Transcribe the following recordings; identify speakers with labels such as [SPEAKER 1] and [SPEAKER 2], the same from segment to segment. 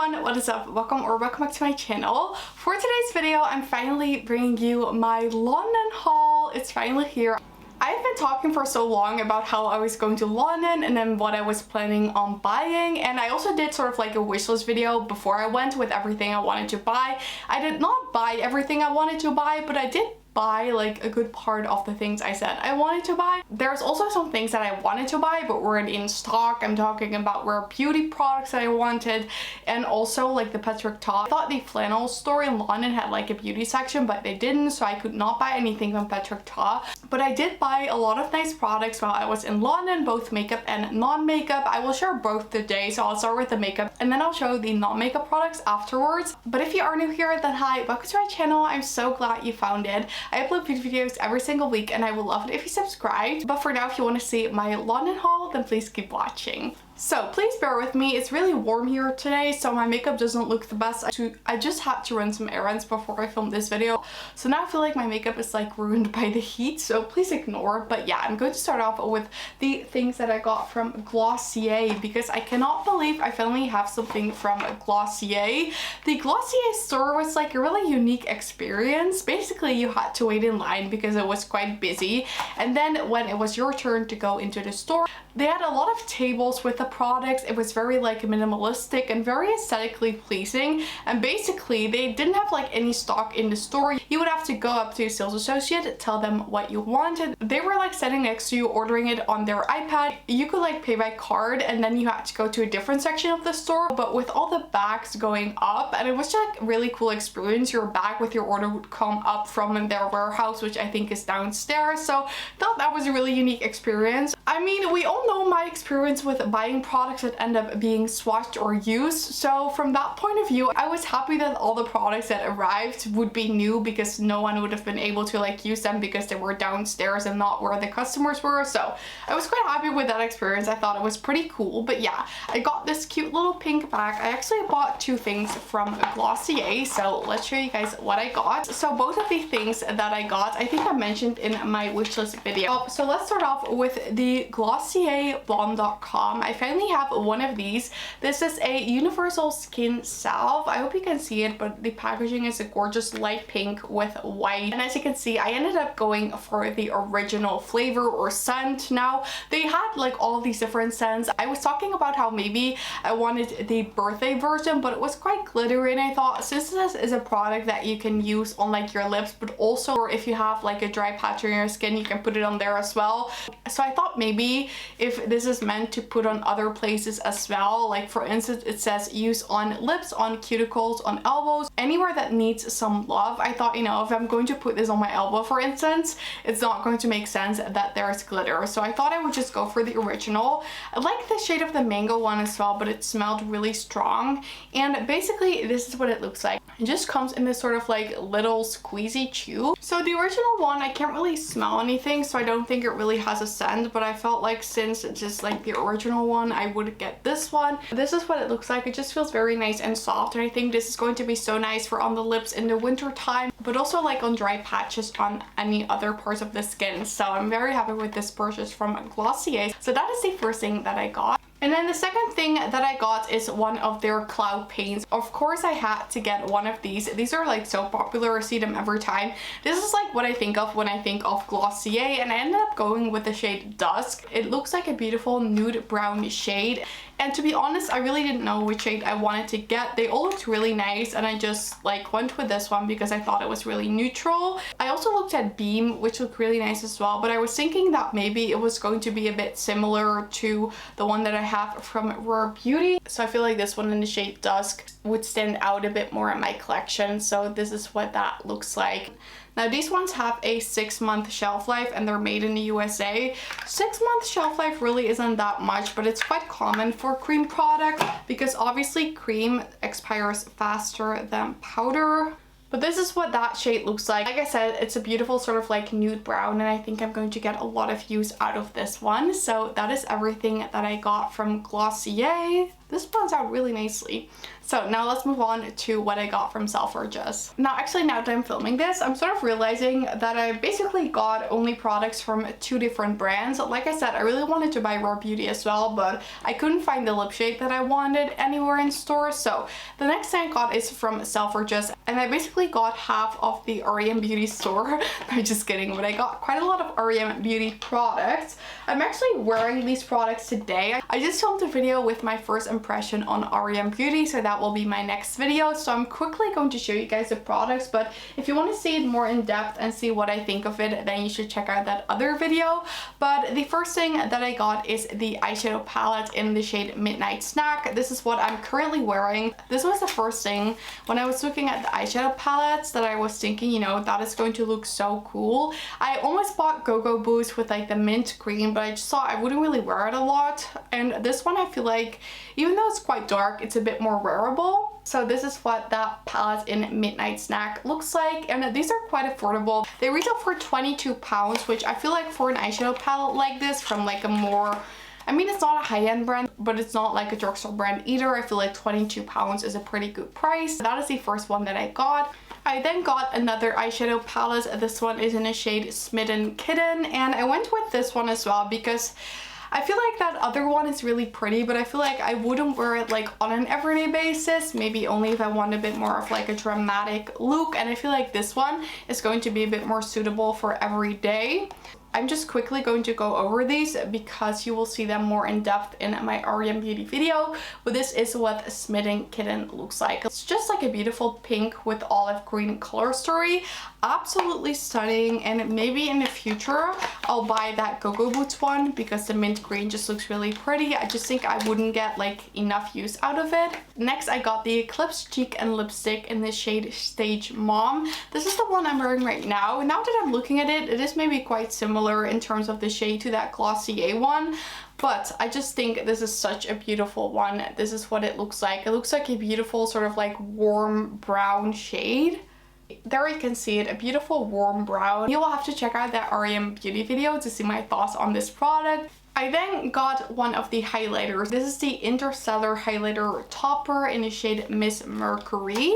[SPEAKER 1] everyone, what is up? Welcome back to my channel. For today's video, I'm finally bringing you my London haul. It's finally here. I've been talking for so long about how I was going to London and then what I was planning on buying, and I also did sort of like a wishlist video before I went with everything I wanted to buy. I did not buy everything I wanted to buy, but I did buy like a good part of the things I said I wanted to buy. There's also some things that I wanted to buy but weren't in stock. I'm talking about rare beauty products that I wanted, and also like the Patrick Ta. I thought the flannel store in London had like a beauty section, but they didn't, so I could not buy anything from Patrick Ta. But I did buy a lot of nice products while I was in London, both makeup and non-makeup. I will share both today, so I'll start with the makeup and then I'll show the non-makeup products afterwards. But if you are new here, then hi, welcome to my channel. I'm so glad you found it. I upload beauty videos every single week and I would love it if you subscribed. But for now, if you want to see my London haul, then please keep watching. So please bear with me, it's really warm here today, so my makeup doesn't look the best. I just had to run some errands before I filmed this video, so now I feel like my makeup is like ruined by the heat, so please ignore. But yeah, I'm going to start off with the things that I got from Glossier, because I cannot believe I finally have something from Glossier. The Glossier store was like a really unique experience. Basically, you had to wait in line because it was quite busy, and then when it was your turn to go into the store, they had a lot of tables with the products. It was very like minimalistic and very aesthetically pleasing, and basically they didn't have like any stock in the store. You would have to go up to a sales associate, tell them what you wanted. They were like standing next to you ordering it on their iPad. You could like pay by card and then you had to go to a different section of the store, but with all the bags going up, and it was just like a really cool experience. Your bag with your order would come up from their warehouse, which I think is downstairs, so I thought that was a really unique experience. I mean, we all know my experience with buying products that end up being swatched or used, so from that point of view, I was happy that all the products that arrived would be new, because no one would have been able to like use them because they were downstairs and not where the customers were. So I was quite happy with that experience. I thought it was pretty cool. But yeah, I got this cute little pink bag. I actually bought two things from Glossier, so let's show you guys what I got. So both of the things that I got, I think I mentioned in my wishlist video. So let's start off with the Glossier Balm.com. I finally have one of these. This is a universal skin salve. I hope you can see it, but the packaging is a gorgeous light pink with white, and as you can see, I ended up going for the original flavor or scent. Now they had like all of these different scents. I was talking about how maybe I wanted the birthday version, but it was quite glittery, and I thought since this is a product that you can use on like your lips, but also or if you have like a dry patch on your skin, you can put it on there as well. So I thought maybe if this is meant to put on other places as well, like for instance it says use on lips, on cuticles, on elbows, anywhere that needs some love. I thought, you know, if I'm going to put this on my elbow for instance, it's not going to make sense that there's glitter, so I thought I would just go for the original. I like the shade of the mango one as well, but it smelled really strong, and basically this is what it looks like. It just comes in this sort of like little squeezy tube. So the original one, I can't really smell anything, so I don't think it really has a scent, but I felt like since it's just like the original one, I would get this one. This is what it looks like. It just feels very nice and soft, and I think this is going to be so nice for on the lips in the winter time, but also like on dry patches on any other parts of the skin. So I'm very happy with this purchase from Glossier. So that is the first thing that I got. And then the second thing that I got is one of their cloud paints. Of course I had to get one of these. These are like so popular, I see them every time. This is like what I think of when I think of Glossier, and I ended up going with the shade Dusk. It looks like a beautiful nude brown shade. And to be honest, I really didn't know which shade I wanted to get. They all looked really nice, and I just like went with this one because I thought it was really neutral. I also looked at Beam, which looked really nice as well, but I was thinking that maybe it was going to be a bit similar to the one that I have from R.E.M Beauty. So I feel like this one in the shade Dusk would stand out a bit more in my collection. So this is what that looks like. Now these ones have a 6-month shelf life and they're made in the USA. 6-month shelf life really isn't that much, but it's quite common for cream product because obviously cream expires faster than powder. But this is what that shade looks like. Like I said, it's a beautiful sort of like nude brown, and I think I'm going to get a lot of use out of this one. So that is everything that I got from Glossier. This blends out really nicely. So now let's move on to what I got from Selfridges. Now that I'm filming this, I'm sort of realizing that I basically got only products from 2 different brands. Like I said, I really wanted to buy REM Beauty as well, but I couldn't find the lip shade that I wanted anywhere in stores. So the next thing I got is from Selfridges, and I basically got half of the R.E.M. Beauty store. I'm just kidding, but I got quite a lot of R.E.M. Beauty products. I'm actually wearing these products today. I just filmed a video with my first impression on R.E.M. Beauty, so that will be my next video. So I'm quickly going to show you guys the products, but if you want to see it more in depth and see what I think of it, then you should check out that other video. But the first thing that I got is the eyeshadow palette in the shade Midnight Snack. This is what I'm currently wearing. This was the first thing when I was looking at the eyeshadow palettes that I was thinking, you know, that is going to look so cool. I almost bought Go-Go Boost with like the mint green, but I just thought I wouldn't really wear it a lot. And this one, I feel like, even though it's quite dark, it's a bit more wearable. So this is what that palette in Midnight Snack looks like, and these are quite affordable. They retail for £22, which I feel like for an eyeshadow palette like this from like a more, I mean, it's not a high-end brand, but it's not like a drugstore brand either. I feel like £22 is a pretty good price. That is the first one that I got. I then got another eyeshadow palette. This one is in a shade Smitten Kitten, and I went with this one as well because I feel like that other one is really pretty, but I feel like I wouldn't wear it like on an everyday basis, maybe only if I want a bit more of like a dramatic look, and I feel like this one is going to be a bit more suitable for every day. I'm just quickly going to go over these because you will see them more in depth in my R.E.M. Beauty video, but this is what Smitten Kitten looks like. It's just like a beautiful pink with olive green color story. Absolutely stunning, and maybe in the future I'll buy that Go-Go Boots one because the mint green just looks really pretty. I just think I wouldn't get like enough use out of it. Next, I got the Eclipse Cheek and Lipstick in the shade Stage Mom. This is the one I'm wearing right now. Now that I'm looking at it, it is maybe quite similar in terms of the shade to that Glossier one, but I just think this is such a beautiful one. This is what it looks like. It looks like a beautiful sort of like warm brown shade. There you can see it, a beautiful warm brown. You will have to check out that R.E.M. Beauty video to see my thoughts on this product. I then got one of the highlighters. This is the Interstellar Highlighter Topper in the shade Miss Mercury.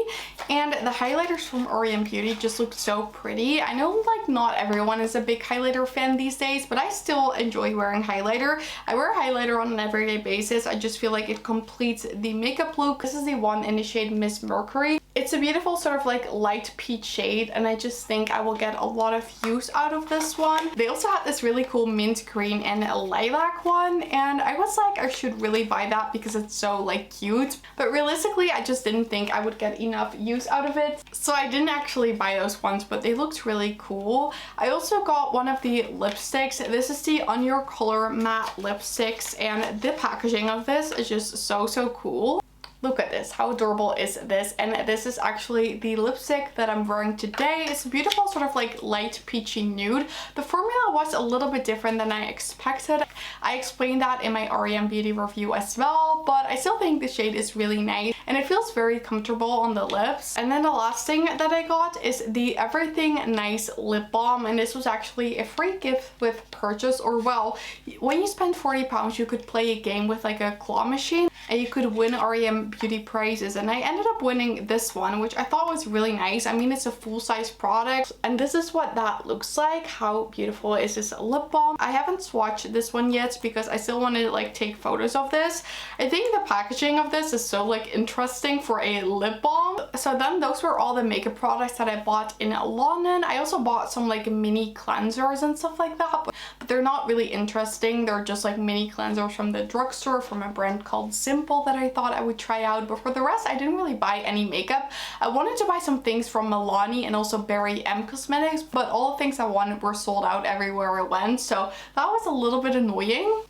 [SPEAKER 1] And the highlighters from R.E.M. Beauty just look so pretty. I know like not everyone is a big highlighter fan these days, but I still enjoy wearing highlighter. I wear highlighter on an everyday basis. I just feel like it completes the makeup look. This is the one in the shade Miss Mercury. It's a beautiful sort of like light peach shade, and I just think I will get a lot of use out of this one. They also had this really cool mint green and lilac one, and I was like, I should really buy that because it's so like cute. But realistically, I just didn't think I would get enough use out of it, so I didn't actually buy those ones, but they looked really cool. I also got one of the lipsticks. This is the On Your Color matte lipsticks, and the packaging of this is just so cool. Look at this, how adorable is this? And this is actually the lipstick that I'm wearing today. It's a beautiful sort of like light peachy nude. The formula was a little bit different than I expected. I explained that in my R.E.M. Beauty review as well, but I still think the shade is really nice and it feels very comfortable on the lips. And then the last thing that I got is the Everything Nice lip balm, and this was actually a free gift with purchase, or well, when you spend £40 you could play a game with like a claw machine and you could win R.E.M. Beauty prizes, and I ended up winning this one, which I thought was really nice. I mean, it's a full-size product, and this is what that looks like. How beautiful is this lip balm? I haven't swatched this one yet because I still want to like take photos of this. I think the packaging of this is so like interesting for a lip balm. So then those were all the makeup products that I bought in London. I also bought some like mini cleansers and stuff like that, but they're not really interesting. They're just like mini cleansers from the drugstore from a brand called Simple that I thought I would try out. But for the rest, I didn't really buy any makeup. I wanted to buy some things from Milani and also R.E.M. Cosmetics, but all the things I wanted were sold out everywhere I went, so that was a little bit annoying.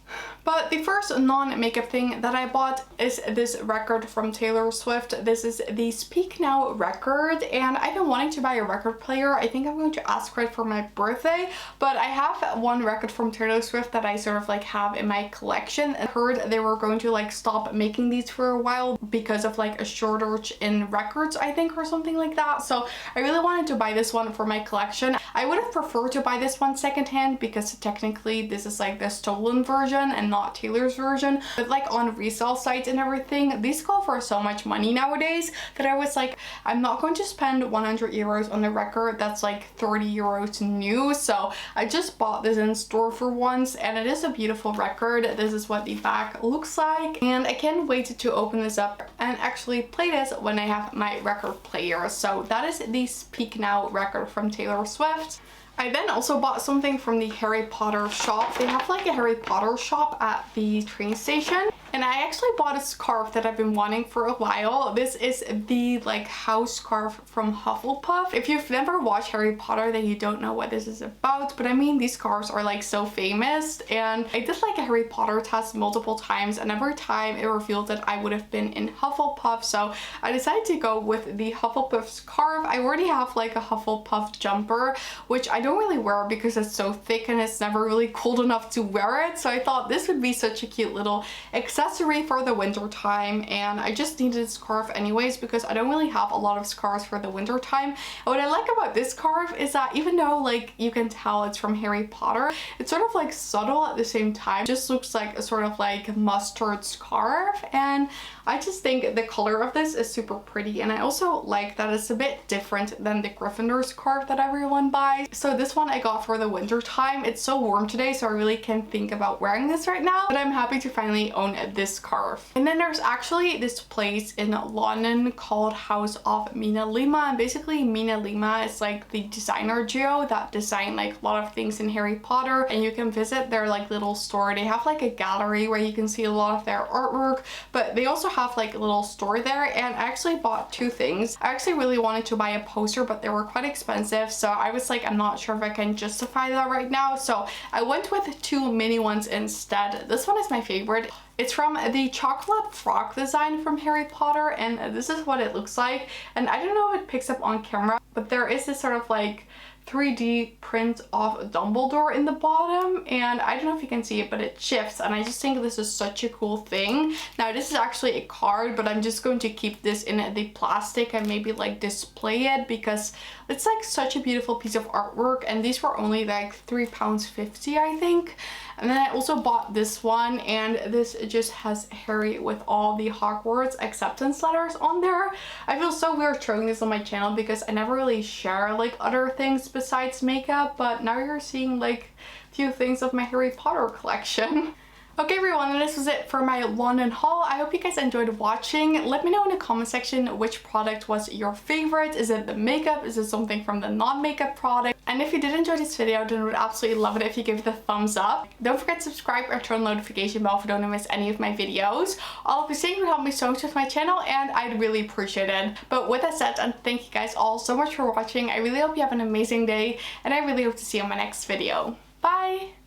[SPEAKER 1] But the first non-makeup thing that I bought is this record from Taylor Swift. This is the Speak Now record, and I've been wanting to buy a record player. I think I'm going to ask for it for my birthday, but I have one record from Taylor Swift that I sort of like have in my collection. I heard they were going to like stop making these for a while because of like a shortage in records, I think, or something like that. So I really wanted to buy this one for my collection. I would have preferred to buy this one secondhand because technically this is like the stolen version and and not Taylor's version. But like on resale sites and everything, these go for so much money nowadays that I was like, I'm not going to spend 100 euros on a record that's like 30 euros new. So I just bought this in store for once, and it is a beautiful record. This is what the back looks like, and I can't wait to open this up and actually play this when I have my record player. So that is the Speak Now record from Taylor Swift. I then also bought something from the Harry Potter shop. They have like a Harry Potter shop at the train station. And I actually bought a scarf that I've been wanting for a while. This is the like house scarf from Hufflepuff. If you've never watched Harry Potter, then you don't know what this is about. But I mean, these scarves are like so famous. And I did like a Harry Potter test multiple times, and every time it revealed that I would have been in Hufflepuff. So I decided to go with the Hufflepuff scarf. I already have like a Hufflepuff jumper, which I don't really wear because it's so thick and it's never really cold enough to wear it. So I thought this would be such a cute little accessory for the winter time, and I just needed a scarf anyways because I don't really have a lot of scarves for the winter time. And what I like about this scarf is that even though like you can tell it's from Harry Potter, it's sort of like subtle at the same time. It just looks like a sort of like mustard scarf, and I just think the color of this is super pretty. And I also like that it's a bit different than the Gryffindor scarf that everyone buys. So this one I got for the winter time. It's so warm today, so I really can't think about wearing this right now, but I'm happy to finally own this scarf. And then there's actually this place in London called House of Minalima, and basically Minalima is like the designer duo that design like a lot of things in Harry Potter, and you can visit their like little store. They have like a gallery where you can see a lot of their artwork, but they also have like a little store there. And I actually bought two things. I actually really wanted to buy a poster, but they were quite expensive, so I was like, I'm not sure if I can justify that right now, so I went with two mini ones instead. This one is my favorite. It's from the chocolate frog design from Harry Potter, and this is what it looks like. And I don't know if it picks up on camera, but there is this sort of like 3D print of Dumbledore in the bottom, and I don't know if you can see it, but it shifts, and I just think this is such a cool thing. Now this is actually a card, but I'm just going to keep this in the plastic and maybe like display it because it's like such a beautiful piece of artwork, and these were only like £3.50 I think. And then I also bought this one, and this just has Harry with all the Hogwarts acceptance letters on there. I feel so weird showing this on my channel because I never really share like other things besides makeup, but now you're seeing like a few things of my Harry Potter collection. Okay everyone, and this was it for my London haul. I hope you guys enjoyed watching. Let me know in the comment section which product was your favorite. Is it the makeup? Is it something from the non-makeup product? And if you did enjoy this video, then I would absolutely love it if you give it a thumbs up. Don't forget to subscribe or turn the notification bell if you don't miss any of my videos. All of these things would help me so much with my channel, and I'd really appreciate it. But with that said, and thank you guys all so much for watching. I really hope you have an amazing day, and I really hope to see you in my next video. Bye!